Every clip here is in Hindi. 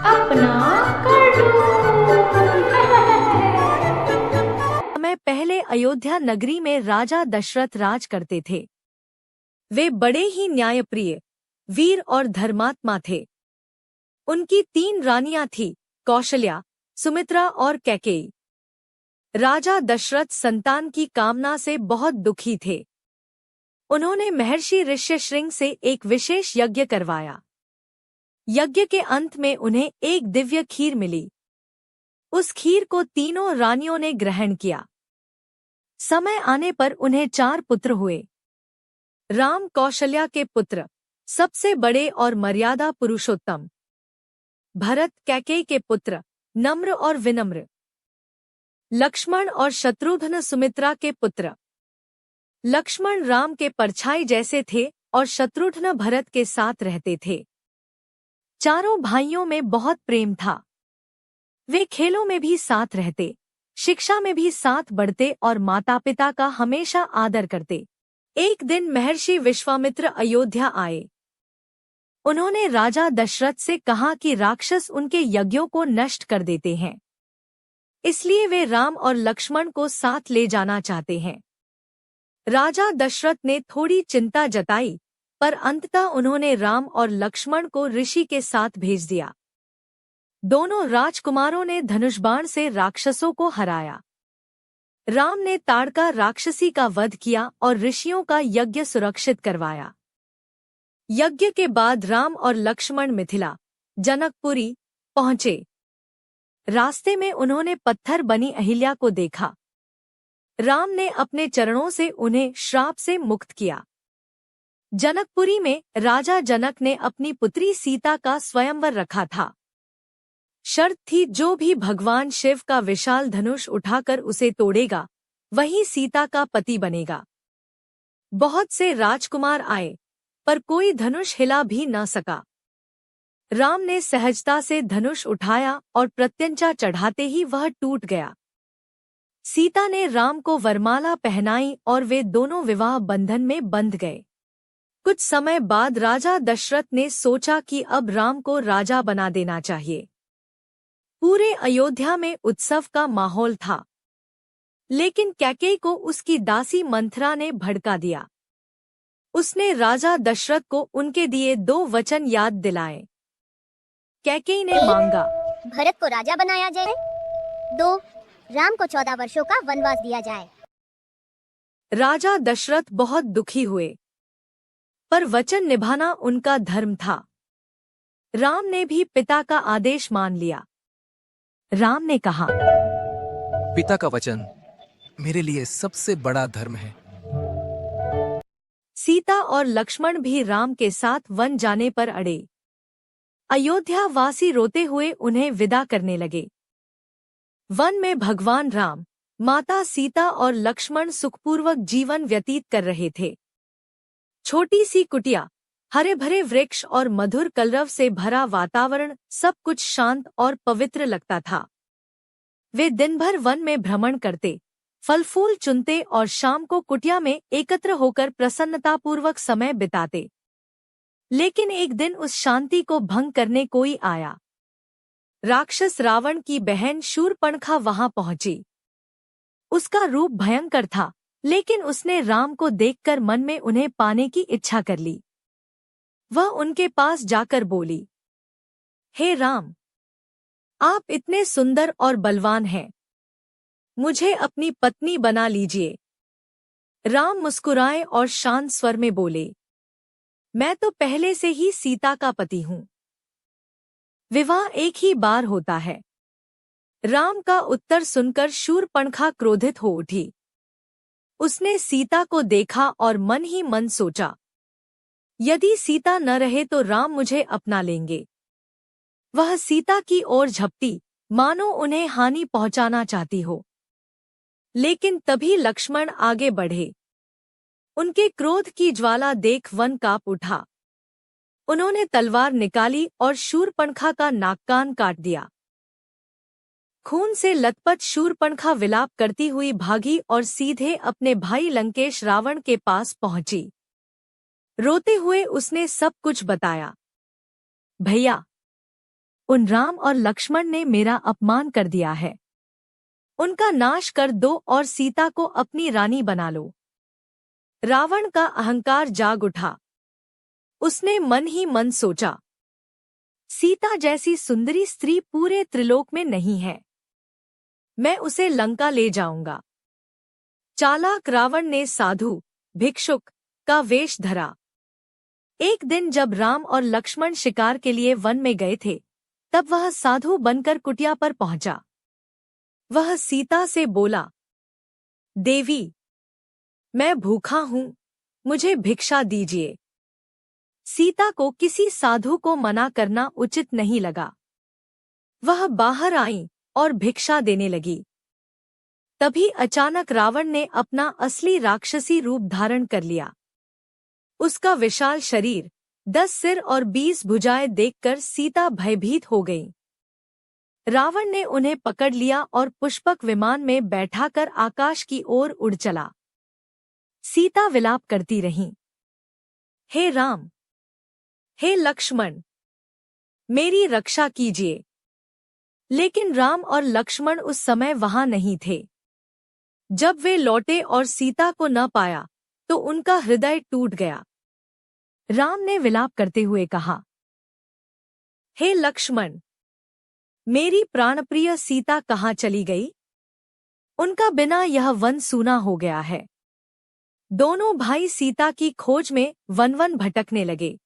अपना कर समय पहले अयोध्या नगरी में राजा दशरथ राज करते थे। वे बड़े ही न्यायप्रिय, वीर और धर्मात्मा थे। उनकी 3 रानियां थीं, कौशल्या, सुमित्रा और कैकेयी। राजा दशरथ संतान की कामना से बहुत दुखी थे। उन्होंने महर्षि ऋष्यशृंग से एक विशेष यज्ञ करवाया। यज्ञ के अंत में उन्हें एक दिव्य खीर मिली। उस खीर को तीनों रानियों ने ग्रहण किया। समय आने पर उन्हें 4 पुत्र हुए। राम कौशल्या के पुत्र, सबसे बड़े और मर्यादा पुरुषोत्तम। भरत कैकेयी के पुत्र, नम्र और विनम्र। लक्ष्मण और शत्रुघ्न सुमित्रा के पुत्र। लक्ष्मण राम के परछाई जैसे थे और शत्रुघ्न भरत के साथ रहते थे। चारों भाइयों में बहुत प्रेम था। वे खेलों में भी साथ रहते, शिक्षा में भी साथ बढ़ते और माता पिता का हमेशा आदर करते। एक दिन महर्षि विश्वामित्र अयोध्या आए। उन्होंने राजा दशरथ से कहा कि राक्षस उनके यज्ञों को नष्ट कर देते हैं, इसलिए वे राम और लक्ष्मण को साथ ले जाना चाहते हैं। राजा दशरथ ने थोड़ी चिंता जताई, पर अंततः उन्होंने राम और लक्ष्मण को ऋषि के साथ भेज दिया। दोनों राजकुमारों ने धनुषबाण से राक्षसों को हराया। राम ने ताड़का राक्षसी का वध किया और ऋषियों का यज्ञ सुरक्षित करवाया। यज्ञ के बाद राम और लक्ष्मण मिथिला, जनकपुरी पहुंचे। रास्ते में उन्होंने पत्थर बनी अहिल्या को देखा। राम ने अपने चरणों से उन्हें श्राप से मुक्त किया। जनकपुरी में राजा जनक ने अपनी पुत्री सीता का स्वयंवर रखा था। शर्त थी, जो भी भगवान शिव का विशाल धनुष उठाकर उसे तोड़ेगा, वही सीता का पति बनेगा। बहुत से राजकुमार आए, पर कोई धनुष हिला भी न सका। राम ने सहजता से धनुष उठाया और प्रत्यंचा चढ़ाते ही वह टूट गया। सीता ने राम को वरमाला पहनाई और वे दोनों विवाह बंधन में बंध गए। कुछ समय बाद राजा दशरथ ने सोचा कि अब राम को राजा बना देना चाहिए। पूरे अयोध्या में उत्सव का माहौल था, लेकिन कैकेयी को उसकी दासी मंथरा ने भड़का दिया। उसने राजा दशरथ को उनके दिए 2 वचन याद दिलाए। कैकेयी ने मांगा, भरत को राजा बनाया जाए, 2 राम को 14 वर्षों का वनवास दिया जाए। राजा दशरथ बहुत दुखी हुए, पर वचन निभाना उनका धर्म था। राम ने भी पिता का आदेश मान लिया। राम ने कहा, पिता का वचन मेरे लिए सबसे बड़ा धर्म है। सीता और लक्ष्मण भी राम के साथ वन जाने पर अड़े। अयोध्या वासी रोते हुए उन्हें विदा करने लगे। वन में भगवान राम, माता सीता और लक्ष्मण सुखपूर्वक जीवन व्यतीत कर रहे थे। छोटी सी कुटिया, हरे भरे वृक्ष और मधुर कलरव से भरा वातावरण, सब कुछ शांत और पवित्र लगता था। वे दिन भर वन में भ्रमण करते, फल फूल चुनते और शाम को कुटिया में एकत्र होकर प्रसन्नतापूर्वक समय बिताते। लेकिन एक दिन उस शांति को भंग करने कोई आया। राक्षस रावण की बहन शूर्पणखा वहां पहुंची। उसका रूप भयंकर था, लेकिन उसने राम को देखकर मन में उन्हें पाने की इच्छा कर ली। वह उनके पास जाकर बोली, हे राम, आप इतने सुंदर और बलवान हैं, मुझे अपनी पत्नी बना लीजिए। राम मुस्कुराए और शांत स्वर में बोले, मैं तो पहले से ही सीता का पति हूं। विवाह एक ही बार होता है। राम का उत्तर सुनकर शूर्पणखा क्रोधित हो उठी। उसने सीता को देखा और मन ही मन सोचा, यदि सीता न रहे तो राम मुझे अपना लेंगे। वह सीता की ओर झपटी, मानो उन्हें हानि पहुंचाना चाहती हो। लेकिन तभी लक्ष्मण आगे बढ़े। उनके क्रोध की ज्वाला देख वन कांप उठा। उन्होंने तलवार निकाली और शूर्पणखा का नाक कान काट दिया। खून से लथपथ शूर्पणखा विलाप करती हुई भागी और सीधे अपने भाई लंकेश रावण के पास पहुंची। रोते हुए उसने सब कुछ बताया। भैया, उन राम और लक्ष्मण ने मेरा अपमान कर दिया है। उनका नाश कर दो और सीता को अपनी रानी बना लो। रावण का अहंकार जाग उठा। उसने मन ही मन सोचा, सीता जैसी सुंदरी स्त्री पूरे त्रिलोक में नहीं है। मैं उसे लंका ले जाऊंगा। चालाक रावण ने साधु भिक्षुक का वेश धरा। एक दिन जब राम और लक्ष्मण शिकार के लिए वन में गए थे, तब वह साधु बनकर कुटिया पर पहुंचा। वह सीता से बोला, देवी, मैं भूखा हूं, मुझे भिक्षा दीजिए। सीता को किसी साधु को मना करना उचित नहीं लगा। वह बाहर आई और भिक्षा देने लगी। तभी अचानक रावण ने अपना असली राक्षसी रूप धारण कर लिया। उसका विशाल शरीर, 10 सिर और 20 भुजाएं देखकर सीता भयभीत हो गई। रावण ने उन्हें पकड़ लिया और पुष्पक विमान में बैठाकर आकाश की ओर उड़ चला। सीता विलाप करती रहीं, हे राम, हे लक्ष्मण, मेरी रक्षा कीजिए। लेकिन राम और लक्ष्मण उस समय वहां नहीं थे। जब वे लौटे और सीता को न पाया तो उनका हृदय टूट गया। राम ने विलाप करते हुए कहा, हे लक्ष्मण, मेरी प्राणप्रिय सीता कहाँ चली गई? उनका बिना यह वन सूना हो गया है। दोनों भाई सीता की खोज में वन भटकने लगे।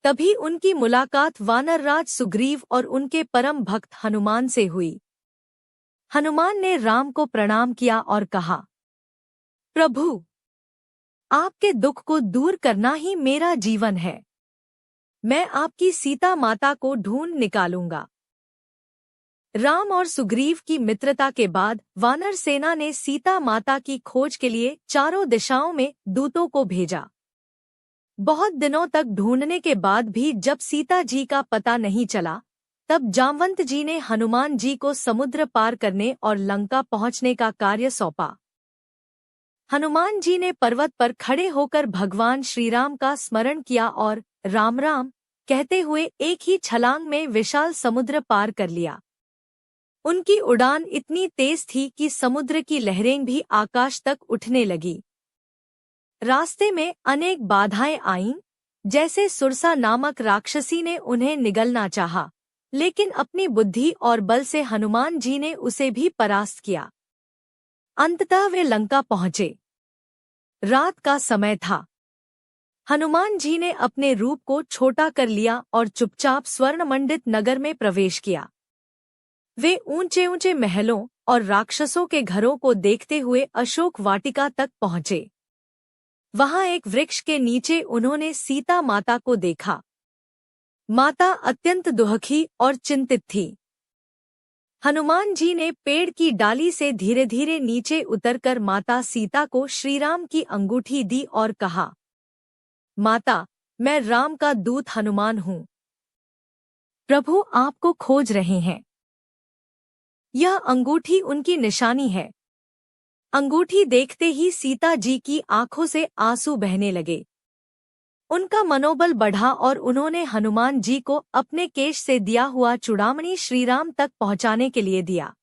तभी उनकी मुलाकात वानरराज सुग्रीव और उनके परम भक्त हनुमान से हुई। हनुमान ने राम को प्रणाम किया और कहा, प्रभु, आपके दुख को दूर करना ही मेरा जीवन है। मैं आपकी सीता माता को ढूंढ निकालूंगा। राम और सुग्रीव की मित्रता के बाद वानर सेना ने सीता माता की खोज के लिए चारों दिशाओं में दूतों को भेजा। बहुत दिनों तक ढूंढने के बाद भी जब सीता जी का पता नहीं चला, तब जामवंत जी ने हनुमान जी को समुद्र पार करने और लंका पहुंचने का कार्य सौंपा। हनुमान जी ने पर्वत पर खड़े होकर भगवान श्रीराम का स्मरण किया और राम राम कहते हुए एक ही छलांग में विशाल समुद्र पार कर लिया। उनकी उड़ान इतनी तेज थी कि समुद्र की लहरें भी आकाश तक उठने लगी। रास्ते में अनेक बाधाएं आईं, जैसे सुरसा नामक राक्षसी ने उन्हें निगलना चाहा, लेकिन अपनी बुद्धि और बल से हनुमान जी ने उसे भी परास्त किया। अंततः वे लंका पहुंचे। रात का समय था। हनुमान जी ने अपने रूप को छोटा कर लिया और चुपचाप स्वर्णमंडित नगर में प्रवेश किया। वे ऊंचे ऊंचे महलों और राक्षसों के घरों को देखते हुए अशोक वाटिका तक पहुंचे। वहां एक वृक्ष के नीचे उन्होंने सीता माता को देखा। माता अत्यंत दुखी और चिंतित थी। हनुमान जी ने पेड़ की डाली से धीरे धीरे नीचे उतरकर माता सीता को श्रीराम की अंगूठी दी और कहा, माता, मैं राम का दूत हनुमान हूँ। प्रभु आपको खोज रहे हैं। यह अंगूठी उनकी निशानी है। अंगूठी देखते ही सीता जी की आंखों से आंसू बहने लगे। उनका मनोबल बढ़ा और उन्होंने हनुमान जी को अपने केश से दिया हुआ चूड़ामणि श्रीराम तक पहुंचाने के लिए दिया।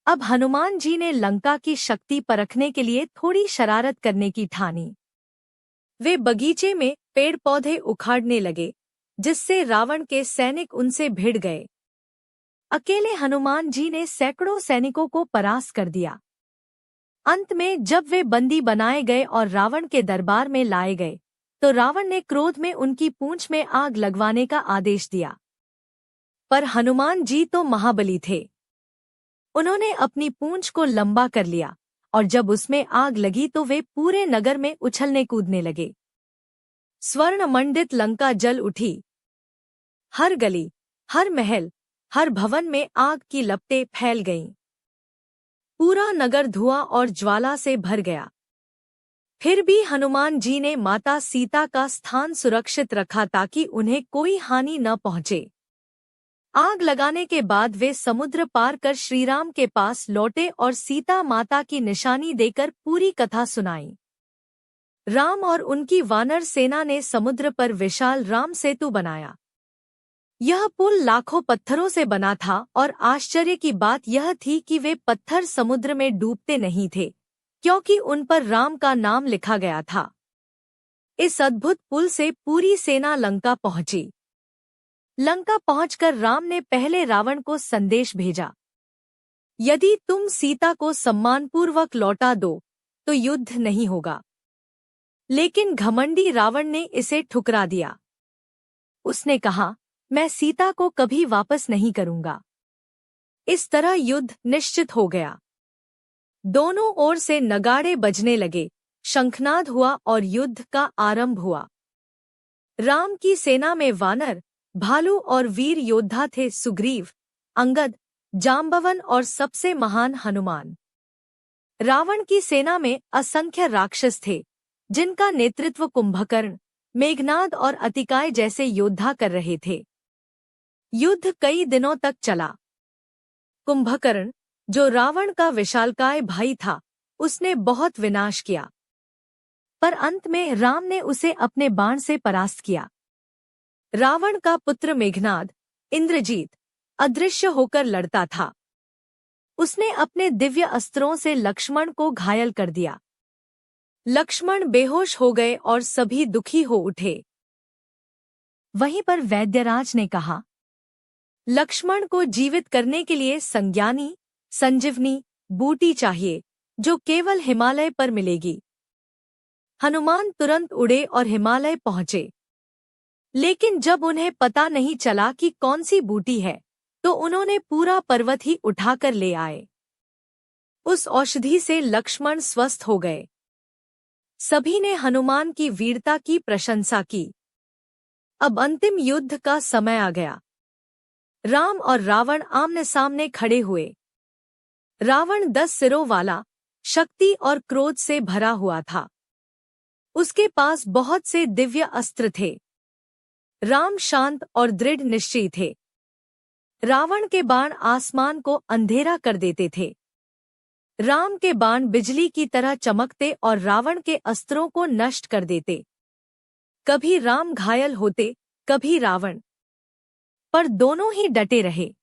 अब हनुमान जी ने लंका की शक्ति परखने के लिए थोड़ी शरारत करने की ठानी। वे बगीचे में पेड़ पौधे उखाड़ने लगे, जिससे रावण के सैनिक उनसे भिड़ गए। अकेले हनुमान जी ने सैकड़ों सैनिकों को परास्त कर दिया। अंत में जब वे बंदी बनाए गए और रावण के दरबार में लाए गए, तो रावण ने क्रोध में उनकी पूंछ में आग लगवाने का आदेश दिया। पर हनुमान जी तो महाबली थे। उन्होंने अपनी पूंछ को लंबा कर लिया और जब उसमें आग लगी तो वे पूरे नगर में उछलने कूदने लगे। स्वर्ण मंडित लंका जल उठी। हर गली, हर महल, हर भवन में आग की लपटें फैल गईं। पूरा नगर धुआं और ज्वाला से भर गया। फिर भी हनुमान जी ने माता सीता का स्थान सुरक्षित रखा ताकि उन्हें कोई हानि न पहुंचे। आग लगाने के बाद वे समुद्र पार कर श्रीराम के पास लौटे और सीता माता की निशानी देकर पूरी कथा सुनाई। राम और उनकी वानर सेना ने समुद्र पर विशाल राम सेतु बनाया। यह पुल लाखों पत्थरों से बना था और आश्चर्य की बात यह थी कि वे पत्थर समुद्र में डूबते नहीं थे, क्योंकि उन पर राम का नाम लिखा गया था। इस अद्भुत पुल से पूरी सेना लंका पहुंची। लंका पहुंचकर राम ने पहले रावण को संदेश भेजा, यदि तुम सीता को सम्मानपूर्वक लौटा दो तो युद्ध नहीं होगा। लेकिन घमंडी रावण ने इसे ठुकरा दिया। उसने कहा, मैं सीता को कभी वापस नहीं करूंगा। इस तरह युद्ध निश्चित हो गया। दोनों ओर से नगाड़े बजने लगे, शंखनाद हुआ और युद्ध का आरंभ हुआ। राम की सेना में वानर, भालू और वीर योद्धा थे, सुग्रीव, अंगद, जाम्बवन और सबसे महान हनुमान। रावण की सेना में असंख्य राक्षस थे, जिनका नेतृत्व कुंभकर्ण, मेघनाद और अतिकाय जैसे योद्धा कर रहे थे। युद्ध कई दिनों तक चला। कुंभकर्ण, जो रावण का विशालकाय भाई था, उसने बहुत विनाश किया, पर अंत में राम ने उसे अपने बाण से परास्त किया। रावण का पुत्र मेघनाद, इंद्रजीत, अदृश्य होकर लड़ता था। उसने अपने दिव्य अस्त्रों से लक्ष्मण को घायल कर दिया। लक्ष्मण बेहोश हो गए और सभी दुखी हो उठे। वहीं पर वैद्यराज ने कहा, लक्ष्मण को जीवित करने के लिए संज्ञानी, संजीवनी बूटी चाहिए, जो केवल हिमालय पर मिलेगी। हनुमान तुरंत उड़े और हिमालय पहुंचे। लेकिन जब उन्हें पता नहीं चला कि कौन सी बूटी है, तो उन्होंने पूरा पर्वत ही उठाकर ले आए। उस औषधि से लक्ष्मण स्वस्थ हो गए। सभी ने हनुमान की वीरता की प्रशंसा की। अब अंतिम युद्ध का समय आ गया। राम और रावण आमने सामने खड़े हुए। रावण 10 सिरों वाला, शक्ति और क्रोध से भरा हुआ था। उसके पास बहुत से दिव्य अस्त्र थे। राम शांत और दृढ़ निश्चयी थे। रावण के बाण आसमान को अंधेरा कर देते थे। राम के बाण बिजली की तरह चमकते और रावण के अस्त्रों को नष्ट कर देते। कभी राम घायल होते, कभी रावण, पर दोनों ही डटे रहे।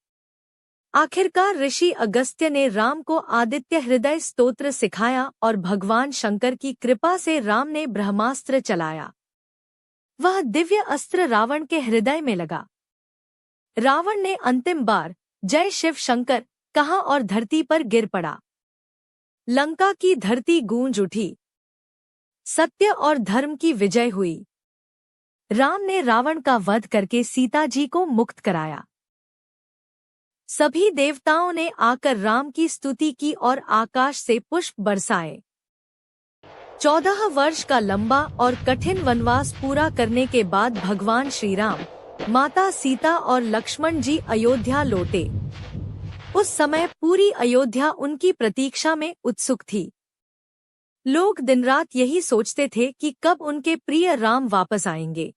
आखिरकार ऋषि अगस्त्य ने राम को आदित्य हृदय स्तोत्र सिखाया और भगवान शंकर की कृपा से राम ने ब्रह्मास्त्र चलाया। वह दिव्य अस्त्र रावण के हृदय में लगा। रावण ने अंतिम बार जय शिव शंकर कहा और धरती पर गिर पड़ा। लंका की धरती गूंज उठी। सत्य और धर्म की विजय हुई। राम ने रावण का वध करके सीता जी को मुक्त कराया। सभी देवताओं ने आकर राम की स्तुति की और आकाश से पुष्प बरसाए। 14 वर्ष का लंबा और कठिन वनवास पूरा करने के बाद भगवान श्री राम, माता सीता और लक्ष्मण जी अयोध्या लौटे। उस समय पूरी अयोध्या उनकी प्रतीक्षा में उत्सुक थी। लोग दिन रात यही सोचते थे कि कब उनके प्रिय राम वापस आएंगे।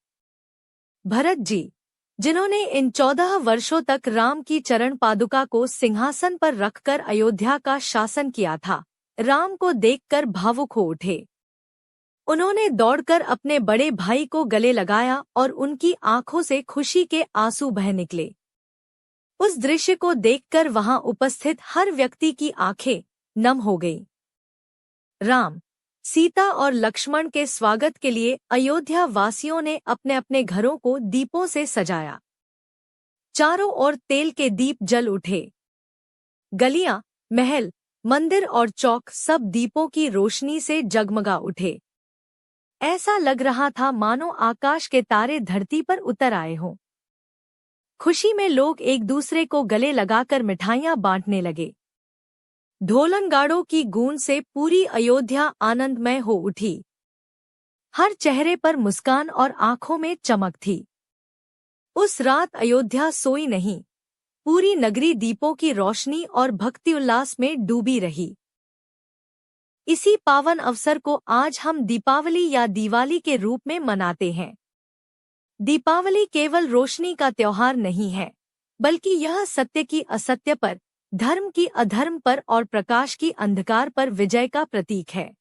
भरत जी, जिन्होंने इन 14 वर्षों तक राम की चरण पादुका को सिंहासन पर रखकर अयोध्या का शासन किया था, राम को देखकर भावुक हो उठे। उन्होंने दौड़कर अपने बड़े भाई को गले लगाया और उनकी आंखों से खुशी के आंसू बह निकले। उस दृश्य को देखकर वहां उपस्थित हर व्यक्ति की आंखें नम हो गईं। राम, सीता और लक्ष्मण के स्वागत के लिए अयोध्या वासियों ने अपने अपने घरों को दीपों से सजाया। चारों ओर तेल के दीप जल उठे। गलियां, महल, मंदिर और चौक सब दीपों की रोशनी से जगमगा उठे। ऐसा लग रहा था मानो आकाश के तारे धरती पर उतर आए हों। खुशी में लोग एक दूसरे को गले लगाकर मिठाइयां बांटने लगे। ढोलनगाड़ों की गूंज से पूरी अयोध्या आनंदमय हो उठी। हर चेहरे पर मुस्कान और आंखों में चमक थी। उस रात अयोध्या सोई नहीं। पूरी नगरी दीपों की रोशनी और भक्ति उल्लास में डूबी रही। इसी पावन अवसर को आज हम दीपावली या दिवाली के रूप में मनाते हैं। दीपावली केवल रोशनी का त्योहार नहीं है, बल्कि यह सत्य की असत्य पर, धर्म की अधर्म पर और प्रकाश की अंधकार पर विजय का प्रतीक है।